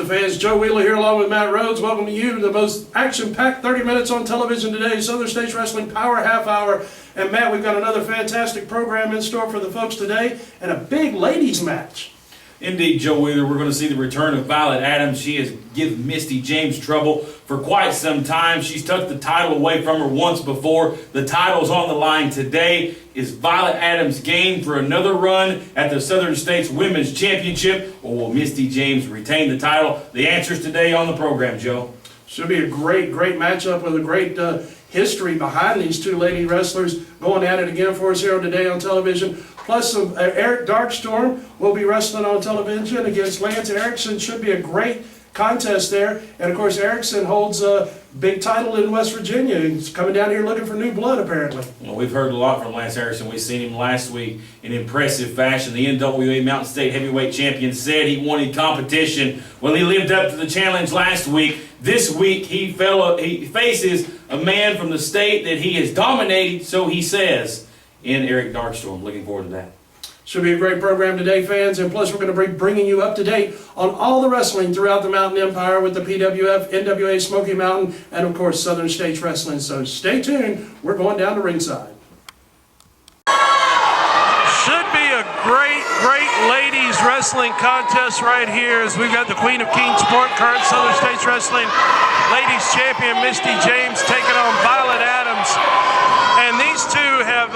wrestling fans. Joe Wheeler here along with Matt Rhodes. Welcome to you to the most action-packed 30 minutes on television today, Southern States Wrestling Power Half Hour. And Matt, we've got another fantastic program in store for the folks today and a big ladies match. Indeed, Joe Wheeler, we're going to see the return of Violet Adamz. She has given Misty James trouble for quite some time. She's tucked the title away from her once before. The title's on the line today. Is Violet Adamz game for another run at the Southern States Women's Championship, or will Misty James retain the title? The answer's today on the program, Joe. Should be a great matchup with a great history behind these two lady wrestlers going at it again for us here today on television. Plus, Eric Darkstorm will be wrestling on television against Lance Erikson. Should be a great contest there. And of course, Erikson holds a big title in West Virginia. He's coming down here looking for new blood, apparently. Well, we've heard a lot from Lance Erikson. We've seen him last week in impressive fashion. The NWA Mountain State Heavyweight Champion said he wanted competition. Well, he lived up to the challenge last week. This week, he faces a man from the state that he has dominated, so he says, in Eric Darkstorm. Looking forward to that. Should be a great program today, fans, and plus we're going to be bringing you up to date on all the wrestling throughout the Mountain Empire with the PWF, NWA Smoky Mountain, and of course Southern States Wrestling. So stay tuned. We're going down to ringside. Should be a great ladies wrestling contest right here as we've got the Queen of Kingsport, current Southern States Wrestling Ladies Champion Misty James taking on Violet Adamz. And these two have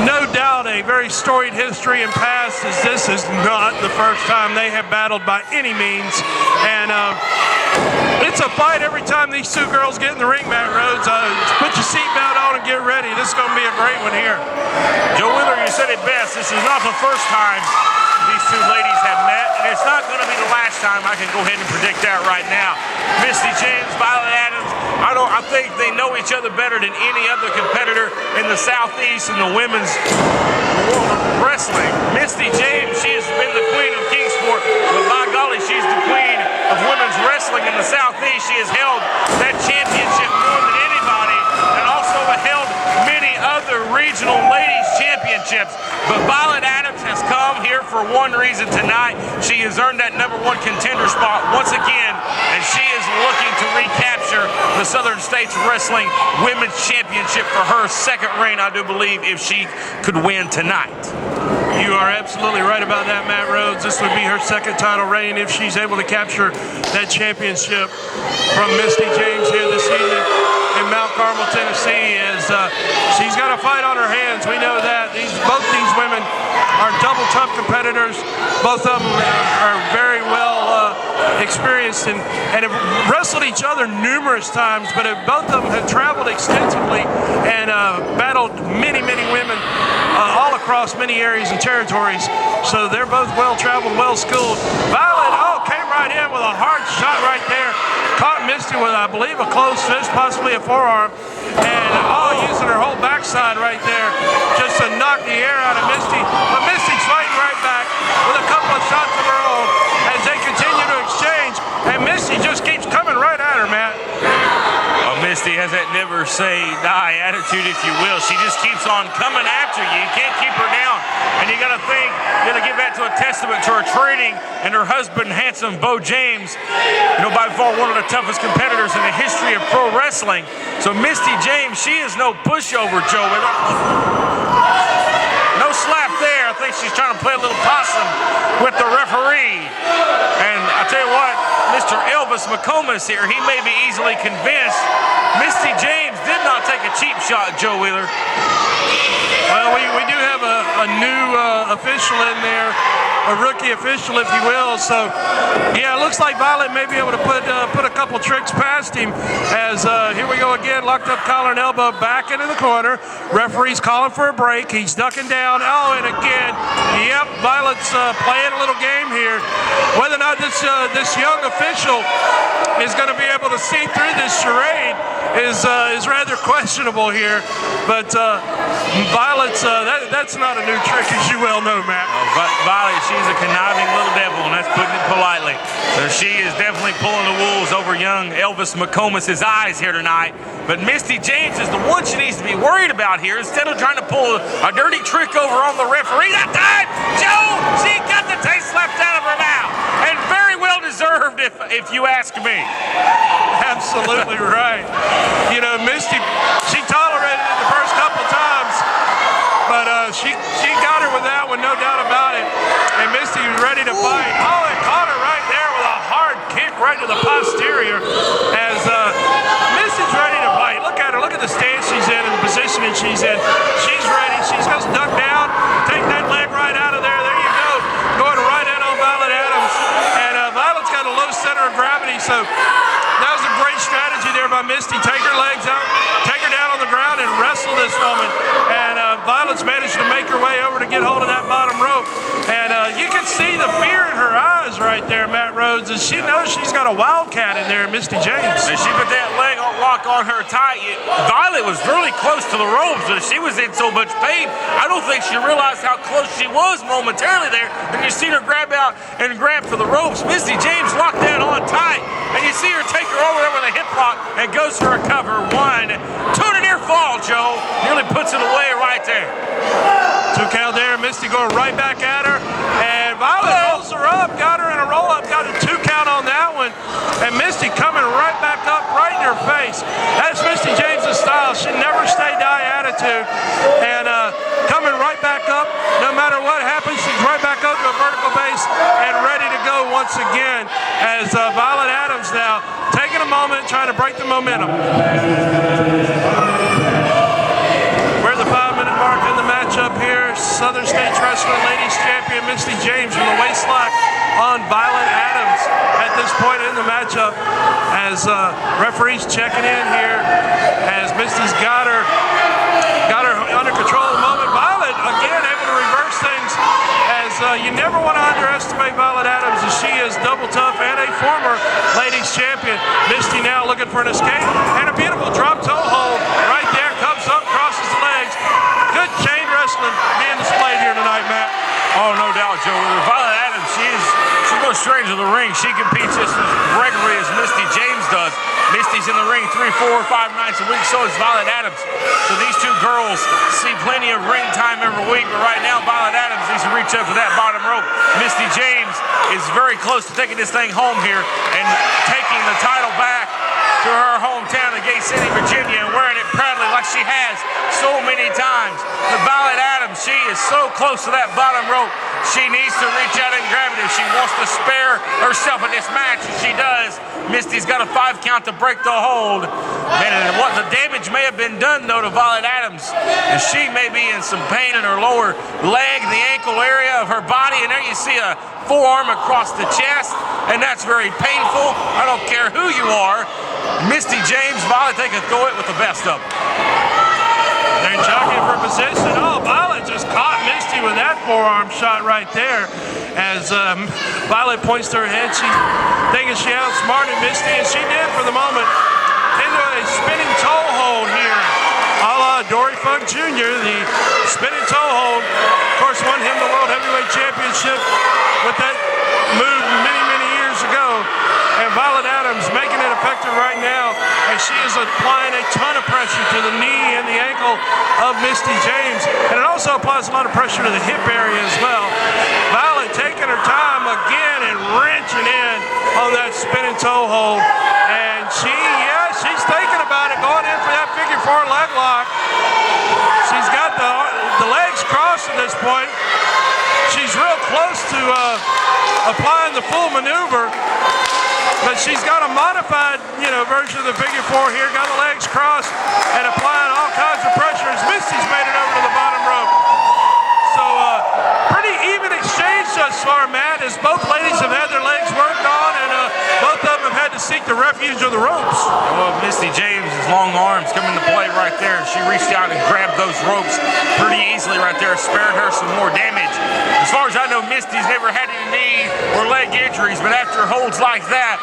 no doubt a very storied history and past, as this is not the first time they have battled by any means. And it's a fight every time these two girls get in the ring, Matt Rhodes. Put your seatbelt on and get ready. This is going to be a great one here. Joe Wheeler, you said it best. This is not the first time these two ladies have met, and it's not going to be the last time. I can go ahead and predict that right now. Misty James, Violet Adamz, I think they know each other better than any other competitor in the Southeast in the women's world of wrestling. Misty James, she has been the Queen of Kingsport, but by golly, she's the Queen of women's wrestling in the Southeast. She has held that championship more than anybody, and also held many other regional ladies championships. But Violet Adamz has come here for one reason tonight. She has earned that #1 contender spot once again, and she is looking to recapture the Southern States Wrestling Women's Championship for her second reign, I do believe, if she could win tonight. You are absolutely right about that, Matt Rhodes. This would be her second title reign if she's able to capture that championship from Misty James here this evening in Mount Carmel, Tennessee. As she's got a fight on her hands, we know that. Both these women are double tough competitors. Both of them are very well experienced and have wrestled each other numerous times, but both of them have traveled extensively and battled many women all across many areas and territories. So they're both well-traveled, well-schooled. Violet, came right in with a hard shot right there. Caught Misty with, I believe, a closed fist, possibly a forearm. And using her whole backside right there just to knock the air out of Misty. But Misty's fighting right back with a couple of shots of her own as they continue to exchange. And Misty just keeps coming right at her, Matt. Well, Misty has that never say die attitude, if you will. She just keeps on coming after you. You can't keep her down. And you got to think, you got to give that to a testament to her training and her husband, handsome Bo James. By far one of the toughest competitors in the history of pro wrestling. So Misty James, she is no pushover, Joe. No slap there. I think she's trying to play a little possum with the referee. And I tell you what, Mr. Elvis McHone is here. He may be easily convinced. Misty James did not take a cheap shot, Joe Wheeler. Well, we do have a new official in there, a rookie official, if you will. So, yeah, it looks like Violet may be able to put a couple tricks past him. As here we go again, locked up collar and elbow back into the corner. Referee's calling for a break. He's ducking down. And again, yep, Violet's playing a little game here. Whether or not this young official is going to be able to see through this charade is rather questionable here. But Violet's that's not a new trick, as you well know, Matt. Violet, she's a conniving little devil, and that's putting it politely. So she is definitely pulling the wool over young Elvis McComas' eyes here tonight. But Misty James is the one she needs to be worried about here. Instead of trying to pull a dirty trick over on the referee, that time, Joe, she got the taste left out of her mouth. And very well well deserved, if you ask me. Absolutely right. You know, Misty, she tolerated it the first couple times, but she got her with that one, no doubt about it. And Misty was ready to fight. Oh, it caught her right there with a hard kick right to the posterior as Misty's ready to fight. Look at her. Look at the stance she's in and the positioning she's in. She's ready. She's going to duck down, take that leg right out of there. There you go. Going right in on Violet Adamz. And Violet's got a low center of gravity, so that was a great strategy there by Misty. Take her legs out, take her down on the ground, and wrestle this woman. And Violet's managed to make her way over to get hold of that bottom rope. And you can see the fear in her eyes right there, Matt Rhodes, as she knows she's got a wildcat in there, Misty James. And she put that leg lock on her tight. Violet was really close to the ropes, but she was in so much pain, I don't think she realized how close she was momentarily there. And you seen her grab out and grab for the ropes. Misty James locked that on tight, and you see her take her over there with a hip lock and goes for a cover. 1, 2 to near fall, Joe. Nearly puts it away right there. 2 count there, Misty going right back at her, and Violet rolls her up, got her in a roll-up, got a 2 count on that one, and Misty coming right back up, right in her face. That's Misty James' style. She never stay die attitude, and coming right back up, no matter what happens, she's right back up to a vertical base and ready to go once again as Violet Adamz now taking a moment, trying to break the momentum. We're at the 5-minute mark in the matchup here. Southern States Wrestling Ladies Champion Misty James from the waist lock on Violet Adamz at this point in the matchup as referees checking in here as Misty's got her under control at the moment. Violet again able to reverse things as you never want to underestimate Violet Adamz as she is double tough and a former ladies champion. Misty now looking for an escape and a beautiful drop toe hold right there, comes up, crosses the legs. Good chain wrestling being displayed here tonight, Matt. Oh, no doubt, Joe. Violet Adamz, she goes straight into the ring. She competes just as regularly as Misty James does. Misty's in the ring 3, 4, 5 nights a week, so is Violet Adamz. So these two girls see plenty of ring time every week, but right now Violet Adamz needs to reach up for that bottom rope. Misty James is very close to taking this thing home here and taking the title back to her hometown of Gate City, Virginia, and wearing it proudly like she has so many times. But Violet Adamz, she is so close to that bottom rope. She needs to reach out and grab it if she wants to spare herself in this match, and she does. Misty's got a 5 count to break the hold. And what the damage may have been done, though, to Violet Adamz, and she may be in some pain in her lower leg, the ankle area of her body, and there you see a forearm across the chest, and that's very painful. I don't care who you are. Misty James, Violet, they can throw it with the best of them. They're jockeying for position. Oh, Violet just caught Misty with that forearm shot right there as Violet points to her head. She's thinking she outsmarted Misty, and she did for the moment. Into a spinning toe hold here, a la Dory Funk Jr., the spinning toe hold. Of course, won him the World Heavyweight Championship with that move many, many years ago. And Violet Adamz making it effective right now as she is applying a ton of pressure to the knee and the ankle of Misty James. And it also applies a lot of pressure to the hip area as well. Violet taking her time again and wrenching in on that spinning toe hold. And she's thinking about it, going in for that figure 4 leg lock. She's got the legs crossed at this point. She's real close to applying the full maneuver. But she's got a modified, version of the figure 4 here. Got the legs crossed and applying all kinds of pressure as Misty's made it over to the bottom rope. So pretty even exchange thus far, Matt, as both ladies have had their legs worked on, and both of them have had to seek the refuge of the ropes. Well, Misty James' long arms come into play right there. She reached out and grabbed those ropes pretty easily right there, spared her some more damage. As far as I know, Misty's never had any knee or leg injuries, but after holds like that,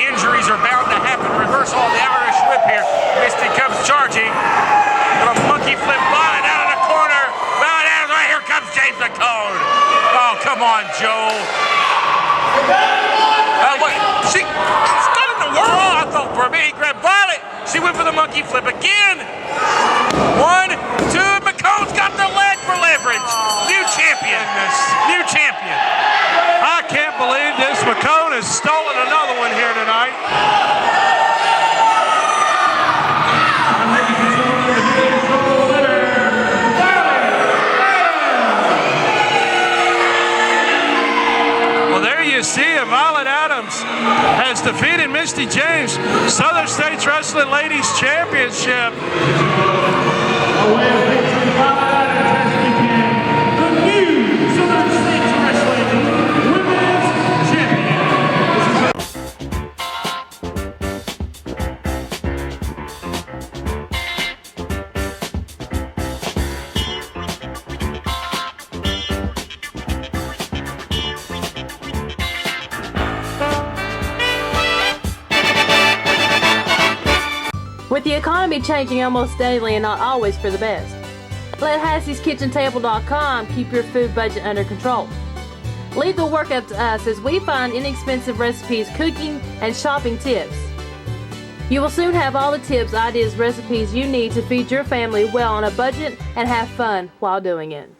injuries are bound to happen. Reversal of the Irish whip here. Misty comes charging. With a monkey flip line out of the corner. Right out, right here comes James McHone. Oh, come on, Joe. She's got in the world. I thought for me, he grabbed Violet. She went for the monkey flip again. 1, 2, McHone's got the leg for leverage. New champion. New champion. I can't believe this. McHone has stolen another one here tonight. Well, there you see it. Violet Adamz has defeated Misty James, Southern States Wrestling Ladies Championship. With the economy changing almost daily and not always for the best, let Hassie'sKitchenTable.com keep your food budget under control. Leave the work up to us as we find inexpensive recipes, cooking, and shopping tips. You will soon have all the tips, ideas, recipes you need to feed your family well on a budget and have fun while doing it.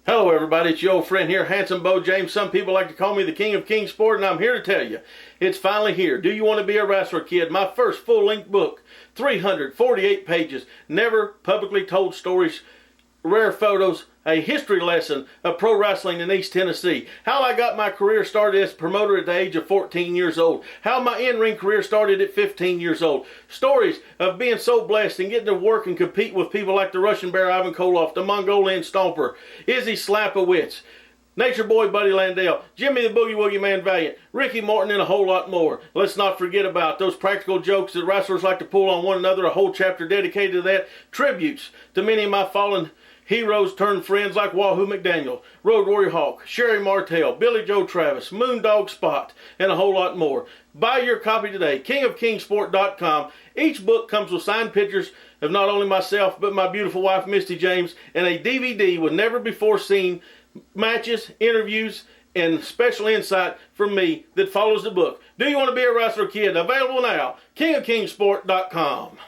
Hello everybody, it's your old friend here, Handsome Bo James. Some people like to call me the King of King Sport, and I'm here to tell you, it's finally here. Do you want to be a wrestler, kid? My first full-length book, 348 pages, never publicly told stories, rare photos, a history lesson of pro wrestling in East Tennessee. How I got my career started as a promoter at the age of 14 years old. How my in-ring career started at 15 years old. Stories of being so blessed and getting to work and compete with people like the Russian Bear Ivan Koloff, the Mongolian Stomper, Izzy Slapowitz, Nature Boy Buddy Landell, Jimmy the Boogie Woogie Man Valiant, Ricky Morton, and a whole lot more. Let's not forget about those practical jokes that wrestlers like to pull on one another, a whole chapter dedicated to that. Tributes to many of my fallen heroes turned friends like Wahoo McDaniel, Road Warrior Hawk, Sherry Martell, Billy Joe Travis, Moondog Spot, and a whole lot more. Buy your copy today, kingofkingsport.com. Each book comes with signed pictures of not only myself, but my beautiful wife, Misty James, and a DVD with never before seen matches, interviews, and special insight from me that follows the book. Do you want to be a wrestler, kid? Available now, kingofkingsport.com.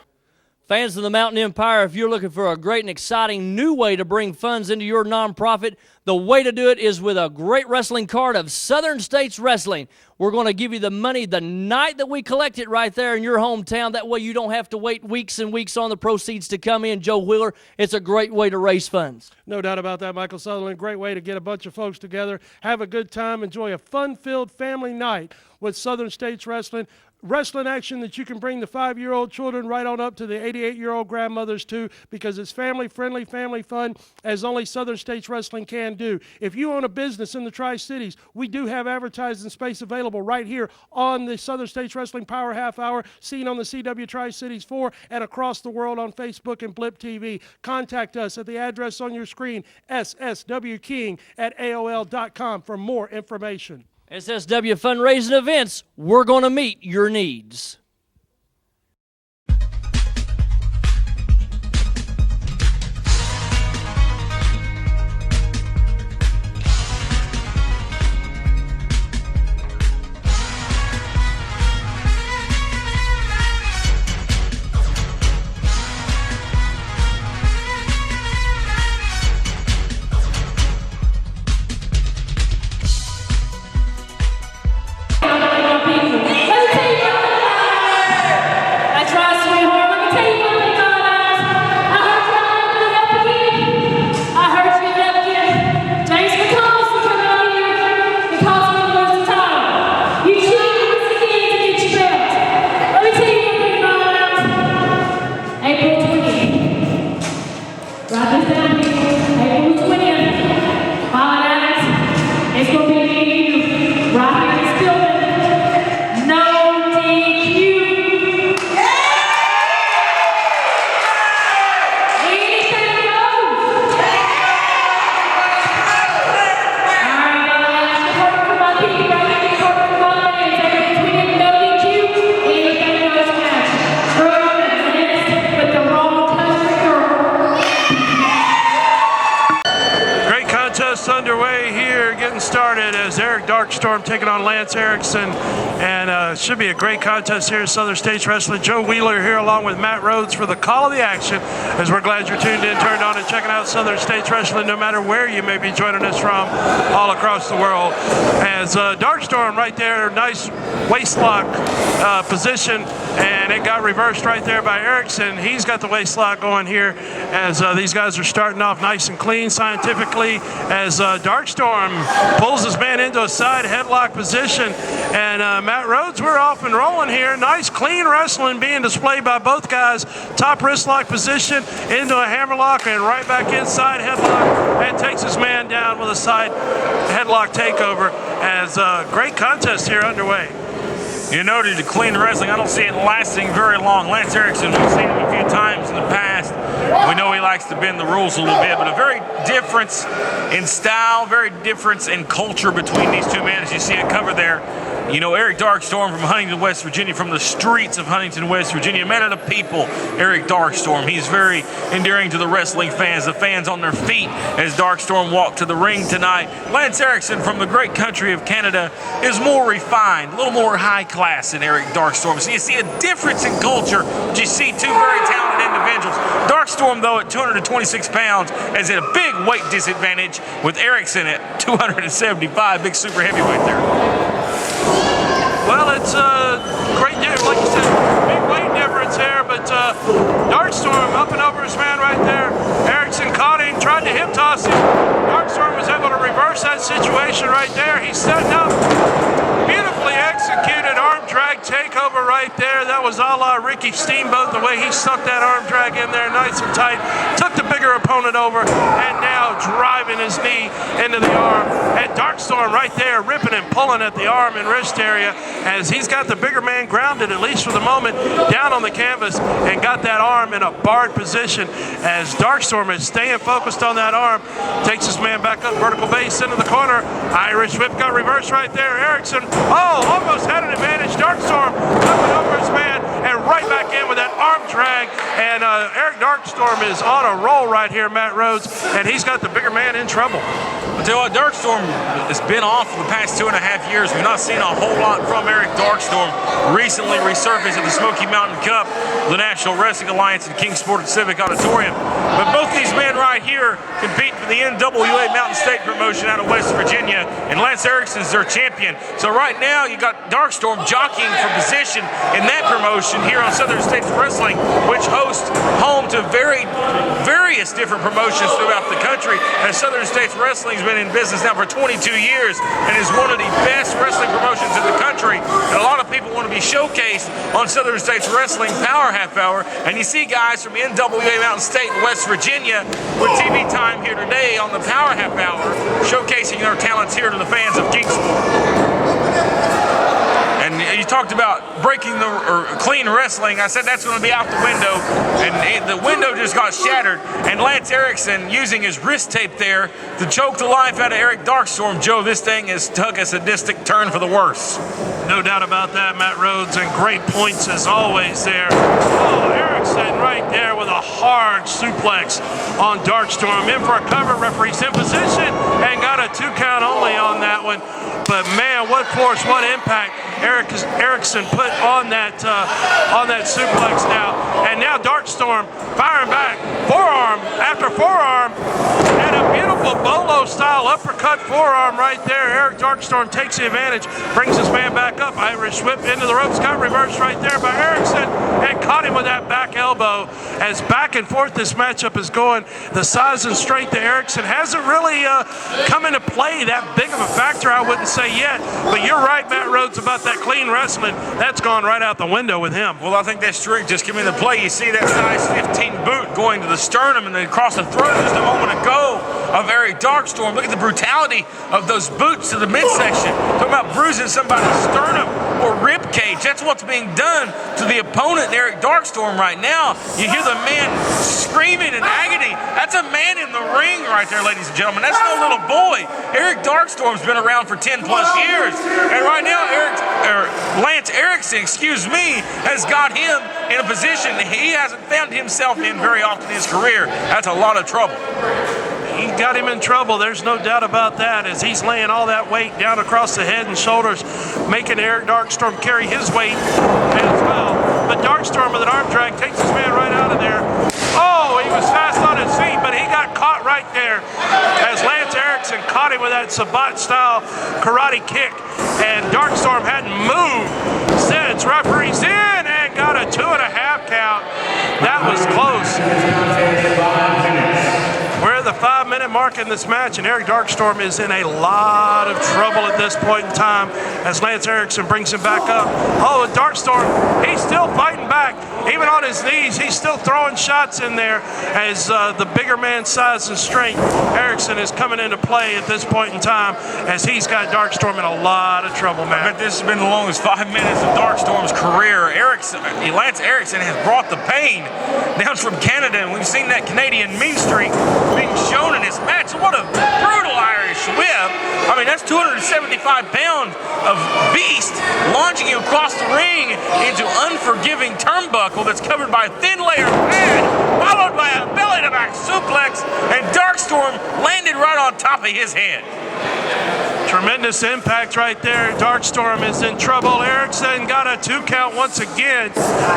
Fans of the Mountain Empire, if you're looking for a great and exciting new way to bring funds into your nonprofit, the way to do it is with a great wrestling card of Southern States Wrestling. We're going to give you the money the night that we collect it right there in your hometown. That way you don't have to wait weeks and weeks on the proceeds to come in. Joe Wheeler, it's a great way to raise funds. No doubt about that, Michael Sutherland. Great way to get a bunch of folks together, have a good time, enjoy a fun-filled family night with Southern States Wrestling. Wrestling action that you can bring the 5-year-old children right on up to the 88-year-old grandmothers to, because it's family-friendly, family fun, as only Southern States Wrestling can do. If you own a business in the Tri-Cities, we do have advertising space available right here on the Southern States Wrestling Power Half Hour, seen on the CW Tri-Cities 4 and across the world on Facebook and Blip TV. Contact us at the address on your screen, sswking@aol.com, for more information. SSW Fundraising Events, we're going to meet your needs. Darkstorm taking on Lance Erikson, and should be a great contest here at Southern States Wrestling. Joe Wheeler here along with Matt Rhodes for the call of the action, as we're glad you're tuned in, turned on, and checking out Southern States Wrestling, no matter where you may be joining us from all across the world. As Darkstorm right there, nice waist lock position, and it got reversed right there by Erikson. He's got the waist lock going here as these guys are starting off nice and clean scientifically, as Darkstorm pulls his man into a side headlock position. And Matt Rhodes, we're off and rolling here. Nice clean wrestling being displayed by both guys. Top wrist lock position into a hammerlock and right back inside headlock, and takes his man down with a side headlock takeover, as great contest here underway. You noted the clean wrestling. I don't see it lasting very long. Lance Erikson, we've seen him a few times in the past. We know he likes to bend the rules a little bit, but a very difference in style, very difference in culture between these two men, as you see it covered there. You know, Eric Darkstorm from Huntington, West Virginia, from the streets of Huntington, West Virginia, man of the people, Eric Darkstorm. He's very endearing to the wrestling fans, the fans on their feet as Darkstorm walked to the ring tonight. Lance Erikson from the great country of Canada is more refined, a little more high class than Eric Darkstorm. So you see a difference in culture, but you see two very talented individuals. Darkstorm, though, at 226 pounds, is at a big weight disadvantage with Erikson at 275, big super heavyweight there. Well, it's a great difference, like you said, big weight difference here, but Darkstorm up and over his man right there. Erikson caught him, tried to hip toss him. Darkstorm was able to reverse that situation right there. He's setting up. Beautifully executed arm drag takeover right there. That was a la Ricky Steamboat, the way he stuck that arm drag in there nice and tight. Took the bigger opponent over, and now driving his knee into the arm. And Darkstorm right there ripping and pulling at the arm and wrist area, as he's got the bigger man grounded, at least for the moment, down on the canvas, and got that arm in a barred position, as Darkstorm is staying focused on that arm. Takes his man back up, vertical base into the corner. Irish whip got reversed right there. Erikson, almost had an advantage. Darkstorm flipping over his man and right back in with that arm drag. And Eric Darkstorm is on a roll right here, Matt Rhodes, and he's got the bigger man in trouble. I'll tell you what, Darkstorm has been off for the past 2.5 years. We've not seen a whole lot from Eric Darkstorm. Recently resurfaced at the Smoky Mountain Cup, the National Wrestling Alliance in Kingsport Civic Auditorium. But both these men right here compete for the NWA Mountain State promotion out of West Virginia, and Lance Erikson's their champion. So right now you got Darkstorm jockeying for position in that promotion here on Southern States Wrestling, which hosts home to various different promotions throughout the country, as Southern States Wrestling's been in business now for 22 years and is one of the best wrestling promotions in the country. And a lot of people want to be showcased on Southern States Wrestling Power Half Hour, and you see guys from NWA Mountain State and West Virginia with TV time here today on the Power Half Hour, showcasing their talents here to the fans of Kingsport. And you talked about breaking clean wrestling. I said that's going to be out the window, and the window just got shattered. And Lance Erikson using his wrist tape there to choke the life out of Eric Darkstorm. Joe, this thing has took a sadistic turn for the worse. No doubt about that, Matt Rhodes, and great points as always there. Oh, Erikson right there with a hard suplex on Darkstorm. In for a cover, referee's in position, and got a 2 count only on that one. But man, what force, what impact Erikson put on that suplex now. And now Darkstorm firing back, forearm after forearm, and a beautiful bolo-style uppercut forearm right there. Eric Darkstorm takes the advantage, brings his man back up. Irish whip into the ropes, got reversed right there by Erikson, and caught him with that back elbow. As back and forth this matchup is going, the size and strength of Erikson hasn't really come into play that big of a factor, I wouldn't say yet. But you're right, Matt Rhodes, about that clean wrestling. That's gone right out the window with him. Well, I think that strength just came into play. You see that size 15 boot going to the sternum and then across the throat just a moment ago of Eric Darkstorm. Look at the brutality of those boots to the midsection. Talking about bruising somebody's sternum or rib cage. That's what's being done to the opponent, Eric Darkstorm, right now. You hear the man screaming in agony. That's a man in the ring right there, ladies and gentlemen. That's no little boy. Eric Darkstorm's been around for 10+ years. And right now, Lance Erikson, has got him in a position he hasn't found himself in very often in his career. That's a lot of trouble. he got him in trouble. There's no doubt about that, as he's laying all that weight down across the head and shoulders, making Eric Darkstorm carry his weight as well. But Darkstorm with an arm drag takes his man right out of there. Oh, he was fast on his feet, but he got caught right there as Lance Erikson caught him with that Sabat-style karate kick, and Darkstorm hadn't moved since. Referee's in and got a 2.5 count. That was close. We're at the 5-minute mark in this match, and Eric Darkstorm is in a lot of trouble at this point in time as Lance Erikson brings him back up. Oh, and Darkstorm, he's still fighting back. Even on his knees, he's still throwing shots in there as the bigger man's size and strength. Erikson is coming into play at this point in time as he's got Darkstorm in a lot of trouble, man. I bet this has been the longest 5 minutes of Darkstorm's career. Lance Erikson has brought the pain down from Canada, and we've seen that Canadian mean streak being shown in this match. What a brutal Irish whip. I mean, that's 275 pounds of beast launching you across the ring into unforgiving turnbuckle that's covered by a thin layer of pad, followed by a belly-to-back suplex, and Darkstorm landed right on top of his head. Tremendous impact right there. Darkstorm is in trouble. Erikson got a 2 count once again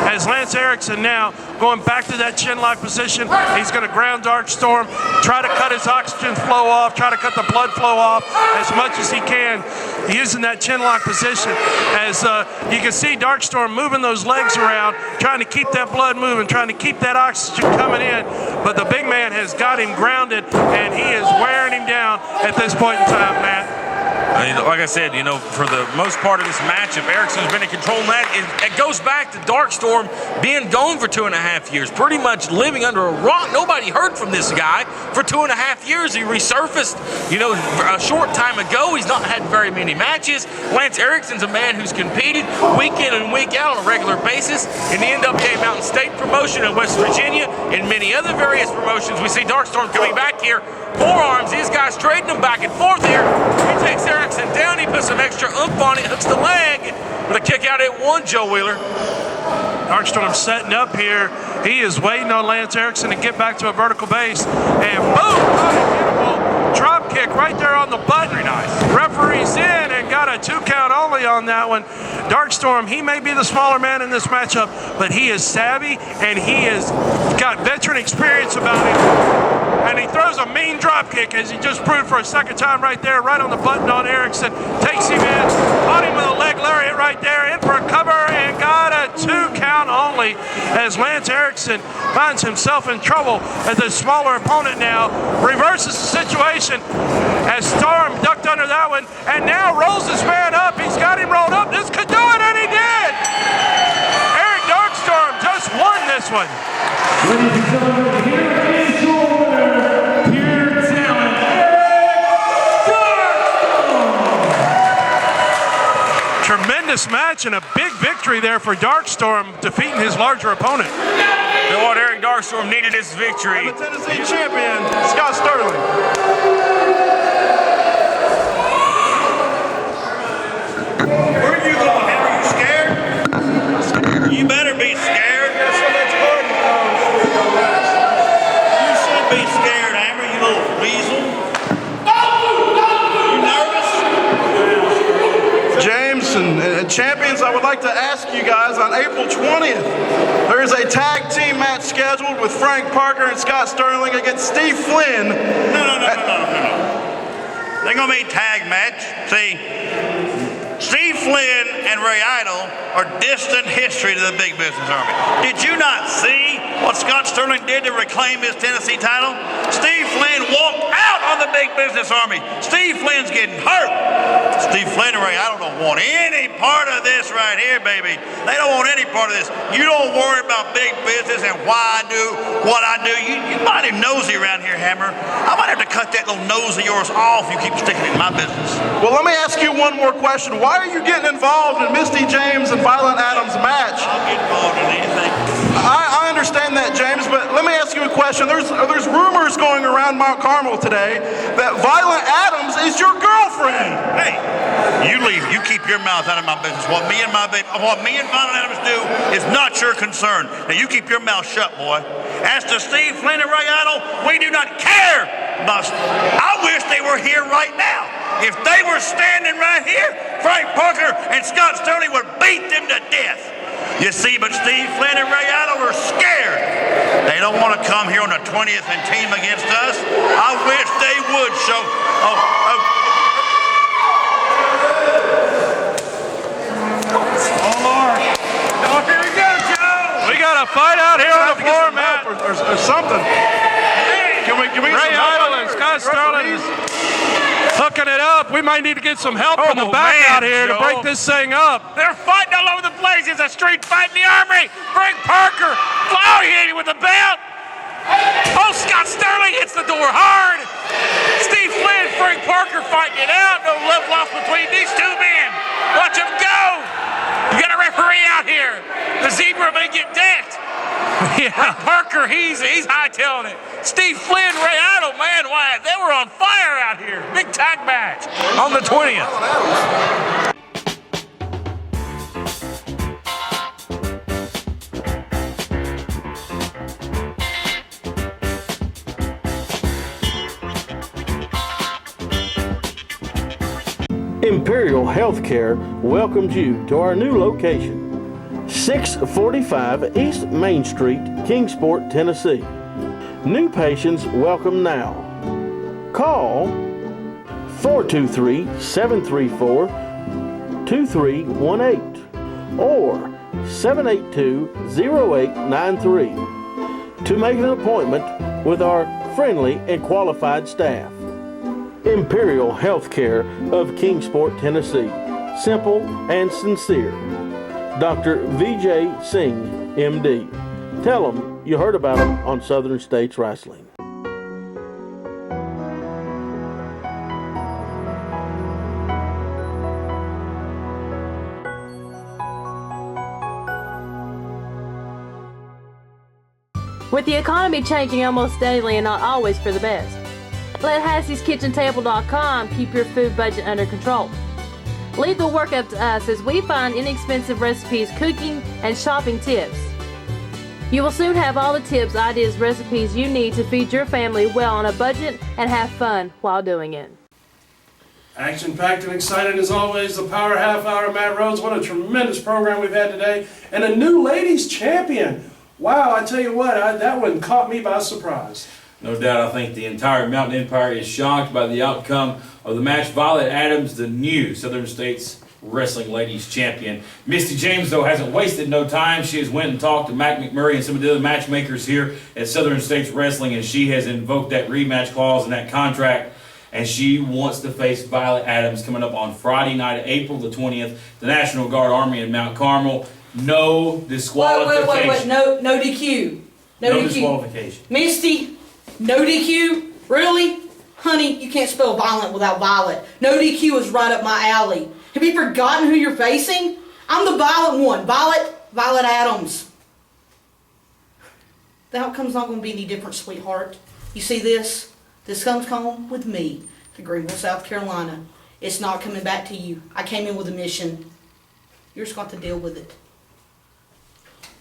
as Lance Erikson now going back to that chin lock position. He's going to ground Darkstorm, try to cut his oxygen flow off, try to cut the blood flow off as much as he can using that chin lock position. As you can see Darkstorm moving those legs around, trying to keep that blood moving, trying to keep that oxygen coming in. But the big man has got him grounded, and he is wearing him down at this point in time, Matt. Like I said, for the most part of this matchup, Erikson's been in control of that. It goes back to Darkstorm being gone for 2.5 years, pretty much living under a rock. Nobody heard from this guy for 2.5 years. He resurfaced, a short time ago. He's not had very many matches. Lance Erikson's a man who's competed week in and week out on a regular basis in the NWA Mountain State promotion in West Virginia and many other various promotions. We see Darkstorm coming back here. Forearms, these guys trading them back and forth here. He takes Erikson down, he puts some extra oomph on it, hooks the leg with a kick out at 1, Joe Wheeler. Darkstorm setting up here. He is waiting on Lance Erikson to get back to a vertical base. And boom! Unhittable drop kick right there on the button. Very nice. Referee's in and got a 2 count only on that one. Darkstorm, he may be the smaller man in this matchup, but he is savvy and he has got veteran experience about him. And he throws a mean drop kick, as he just proved for a second time right there, right on the button on Erikson. Takes him in, caught him with a leg lariat right there, in for a cover, and got a 2 count only as Lance Erikson finds himself in trouble as the smaller opponent now reverses the situation as Storm ducked under that one and now rolls this man up. He's got him rolled up. This could do it, and he did! Eric Darkstorm just won this one. Ladies and gentlemen, here is your winner, pure talent, Darkstorm! Tremendous match and a big victory there for Darkstorm, defeating his larger opponent. You know what? Eric Darkstorm needed this victory. And the Tennessee champion, Scott Sterling. Where are you going, Henry? You scared? You better be scared. You should be scared, Hammer, you little weasel. You nervous? James and champions, I would like to ask you guys, on April 20th, there is a tag team match scheduled with Frank Parker and Scott Sterling against Steve Flynn. No. They're going to be a tag match. See, Steve Flynn and Ray Idol are distant history to the Big Business Army. Did you not see what Scott Sterling did to reclaim his Tennessee title? Steve Flynn walked out on the Big Business Army. Steve Flynn's getting hurt. Steve Flynn and Ray Idol don't want any part of this right here, baby. They don't want any part of this. You don't worry about big business and why I do what I do. You mighty nosy around here, Hammer. I might have to cut that little nose of yours off if you keep sticking in my business. Well, let me ask you one more question. Why are you getting involved in Misty James and Violent Adamz match? I'll get involved in anything. I understand that, James, but let me ask you a question. There's rumors going around Mount Carmel today that Violent Adamz is your girlfriend. Hey, you leave. You keep your mouth out of my business. What me and Violent Adamz do is not your concern. Now you keep your mouth shut, boy. As to Steve Flynn and Ray Idol, we do not care I wish they were here right now. If they were standing right here, Frank Parker and Scott Sterling would beat them to death. You see, but Steve Flynn and Ray Idle are scared. They don't want to come here on the 20th and team against us. I wish they would show. Here we go, Joe. We got a fight out here on the floor, Matt. Or something. Can we Ray Idle and Scott Sterling hooking it up. We might need to get some help from the back out here to break this thing up. They're fighting all over the place. It's a street fight in the Army. Frank Parker, he hit him with the belt. Oh, Scott Sterling hits the door hard. Steve Flynn, Frank Parker fighting it out. No love lost between these two men. Watch them go. You got a referee out here. The zebra may get decked. Yeah. Parker, he's hightailing it. Steve Flynn, Ray Idle, man, why, they were on fire out here. Big tag match on the 20th. Imperial Healthcare welcomes you to our new location, 645 East Main Street, Kingsport, Tennessee. New patients welcome now. Call 423-734-2318 or 782-0893 to make an appointment with our friendly and qualified staff. Imperial Healthcare of Kingsport, Tennessee. Simple and sincere. Dr. Vijay Singh, MD. Tell them you heard about him on Southern States Wrestling. With the economy changing almost daily and not always for the best, let Hassie'sKitchenTable.com keep your food budget under control. Leave the work up to us as we find inexpensive recipes, cooking, and shopping tips. You will soon have all the tips, ideas, recipes you need to feed your family well on a budget and have fun while doing it. Action-packed and exciting as always, the Power Half Hour, Matt Rhodes. What a tremendous program we've had today. And a new ladies champion. Wow, I tell you what, that one caught me by surprise. No doubt, I think the entire Mountain Empire is shocked by the outcome of the match. Violet Adamz, the new Southern States Wrestling Ladies Champion. Misty James, though, hasn't wasted no time. She has went and talked to Mac McMurray and some of the other matchmakers here at Southern States Wrestling, and she has invoked that rematch clause in that contract, and she wants to face Violet Adamz coming up on Friday night, April the 20th, the National Guard Army in Mount Carmel. No disqualification. Wait. No DQ. No disqualification. Misty, no DQ? Really? Honey, you can't spell violent without violet. No DQ is right up my alley. Have you forgotten who you're facing? I'm the violent one. Violet Adamz. The outcome's not going to be any different, sweetheart. You see this? This comes home with me to Greenville, South Carolina. It's not coming back to you. I came in with a mission. You're just going to have to deal with it.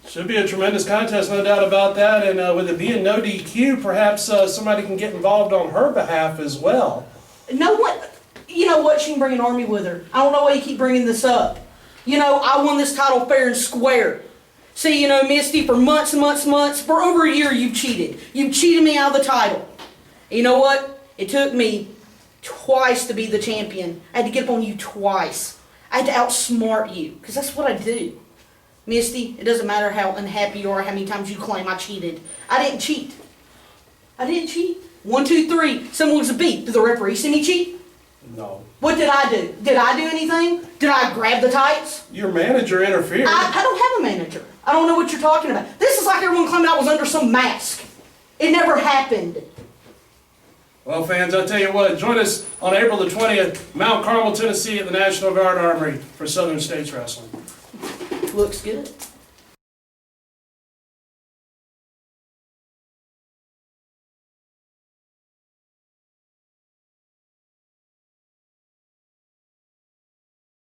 Should be a tremendous contest, no doubt about that. And with it being no DQ, perhaps somebody can get involved on her behalf as well. No one, you know what? She can bring an army with her. I don't know why you keep bringing this up. You know, I won this title fair and square. See, you know, Misty, for months, for over a year, you've cheated. You've cheated me out of the title. You know what? It took me twice to be the champion. I had to get up on you twice. I had to outsmart you, because that's what I do. Misty, it doesn't matter how unhappy you are, how many times you claim I cheated. I didn't cheat. 1, 2, 3. Someone was a beat. Did the referee see me cheat? No. What did I do? Did I do anything? Did I grab the tights? Your manager interfered. I don't have a manager. I don't know what you're talking about. This is like everyone claiming I was under some mask. It never happened. Well, fans, I tell you what, join us on April the 20th, Mount Carmel, Tennessee at the National Guard Armory for Southern States Wrestling. Looks good.